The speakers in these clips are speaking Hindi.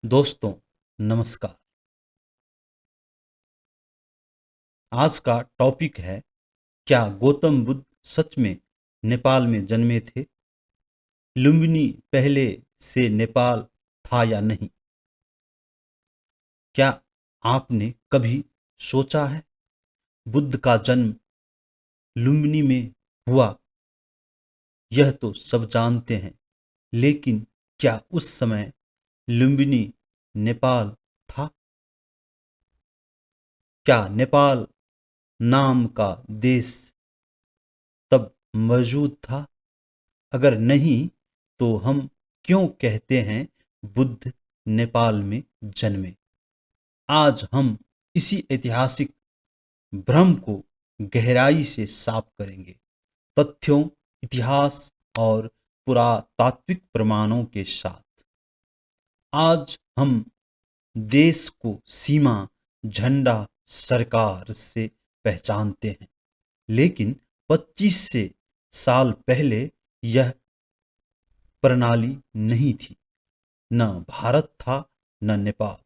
दोस्तों, नमस्कार। आज का टॉपिक है, क्या गौतम बुद्ध सच में नेपाल में जन्मे थे? लुम्बिनी पहले से नेपाल था या नहीं? क्या आपने कभी सोचा है, बुद्ध का जन्म लुम्बिनी में हुआ? यह तो सब जानते हैं, लेकिन क्या उस समय लुम्बिनी नेपाल था? क्या नेपाल नाम का देश तब मौजूद था? अगर नहीं, तो हम क्यों कहते हैं बुद्ध नेपाल में जन्मे? आज हम इसी ऐतिहासिक भ्रम को गहराई से साफ करेंगे, तथ्यों, इतिहास और पुरातात्विक प्रमाणों के साथ। आज हम देश को सीमा, झंडा, सरकार से पहचानते हैं, लेकिन 25 से साल पहले यह प्रणाली नहीं थी। न भारत था, न नेपाल।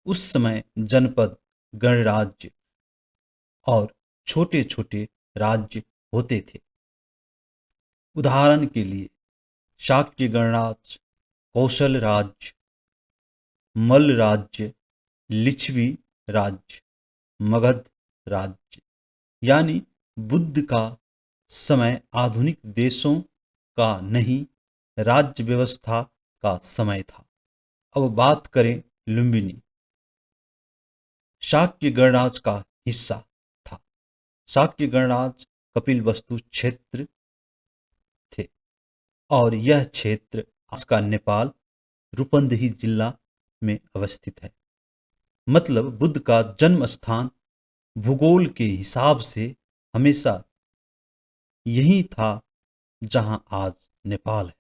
उस समय जनपद, गणराज्य और छोटे छोटे राज्य होते थे। उदाहरण के लिए शाक्य गणराज्य, कौशल राज्य, मल्ल राज्य, लिच्छवी राज्य, मगध राज्य। यानी बुद्ध का समय आधुनिक देशों का नहीं, राज्य व्यवस्था का समय था। अब बात करें लुम्बिनी। शाक्य गणराज्य का हिस्सा था। शाक्य गणराज्य कपिलवस्तु क्षेत्र थे और यह क्षेत्र आज का नेपाल रूपंदेही जिला में अवस्थित है। मतलब बुद्ध का जन्म स्थान भूगोल के हिसाब से हमेशा यही था जहां आज नेपाल है।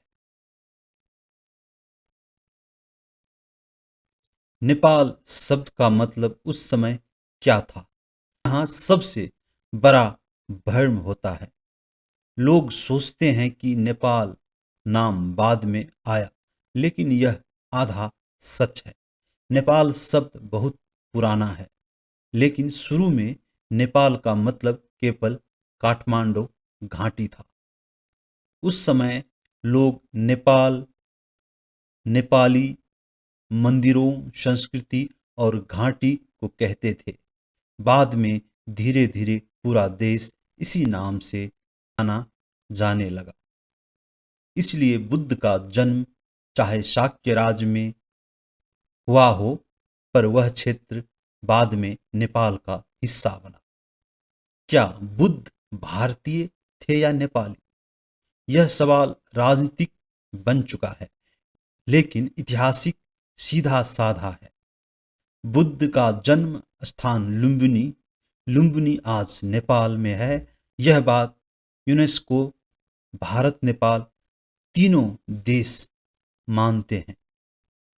नेपाल शब्द का मतलब उस समय क्या था? यहाँ सबसे बड़ा भ्रम होता है। लोग सोचते हैं कि नेपाल नाम बाद में आया, लेकिन यह आधा सच है। नेपाल शब्द बहुत पुराना है, लेकिन शुरू में नेपाल का मतलब केवल काठमांडू घाटी था। उस समय लोग नेपाल, नेपाली, मंदिरों, संस्कृति और घाटी को कहते थे। बाद में धीरे धीरे पूरा देश इसी नाम से जाना जाने लगा। इसलिए बुद्ध का जन्म चाहे शाक्य राज्य में हुआ हो, पर वह क्षेत्र बाद में नेपाल का हिस्सा बना। क्या बुद्ध भारतीय थे या नेपाली? यह सवाल राजनीतिक बन चुका है, लेकिन ऐतिहासिक सीधा साधा है। बुद्ध का जन्म स्थान लुम्बिनी, लुम्बिनी आज नेपाल में है। यह बात यूनेस्को, भारत, नेपाल तीनों देश मानते हैं।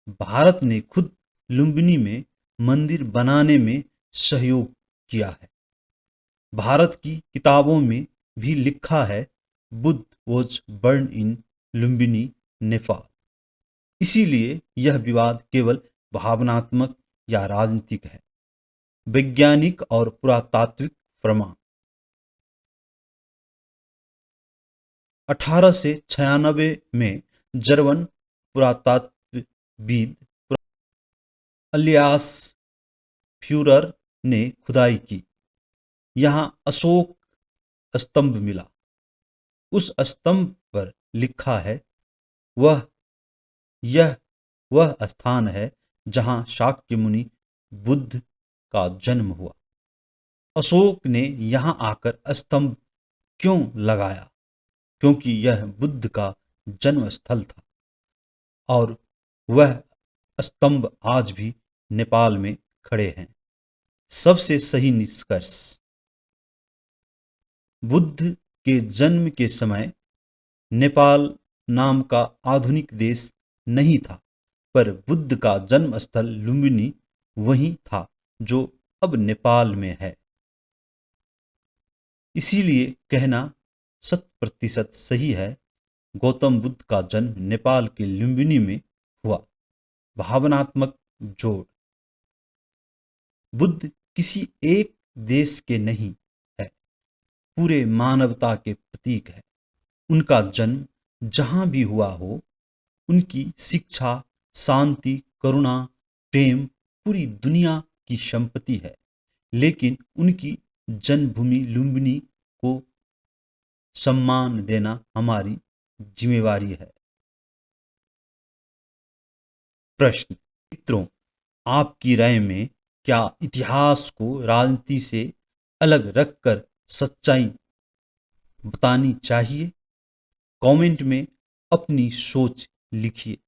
भारत ने खुद लुम्बिनी में मंदिर बनाने में सहयोग किया है। भारत की किताबों में भी लिखा है, बुद्ध वॉज बर्न इन लुम्बिनी, नेपाल। इसीलिए यह विवाद केवल भावनात्मक या राजनीतिक है। वैज्ञानिक और पुरातात्विक प्रमाण। 1896 में जर्मन पुरातत्वविद अलियास फ्यूरर ने खुदाई की। यहाँ अशोक स्तंभ मिला। उस स्तंभ पर लिखा है, वह यह वह स्थान है जहाँ शाक्य मुनि बुद्ध का जन्म हुआ। अशोक ने यहाँ आकर स्तंभ क्यों लगाया? क्योंकि यह बुद्ध का जन्म स्थल था और वह स्तंभ आज भी नेपाल में खड़े हैं। सबसे सही निष्कर्ष, बुद्ध के जन्म के समय नेपाल नाम का आधुनिक देश नहीं था, पर बुद्ध का जन्म स्थल लुम्बिनी वही था जो अब नेपाल में है। इसीलिए कहना 100% सही है, गौतम बुद्ध का जन्म नेपाल के लुम्बिनी में हुआ। भावनात्मक जोड़। बुद्ध किसी एक देश के नहीं है, पूरे मानवता के प्रतीक है। उनका जन्म जहां भी हुआ हो, उनकी शिक्षा, शांति, करुणा, प्रेम पूरी दुनिया की संपत्ति है। लेकिन उनकी जन्मभूमि लुम्बिनी को सम्मान देना हमारी जिम्मेवारी है। प्रश्न, मित्रों, आपकी राय में क्या इतिहास को राजनीति से अलग रखकर सच्चाई बतानी चाहिए? कमेंट में अपनी सोच लिखिए।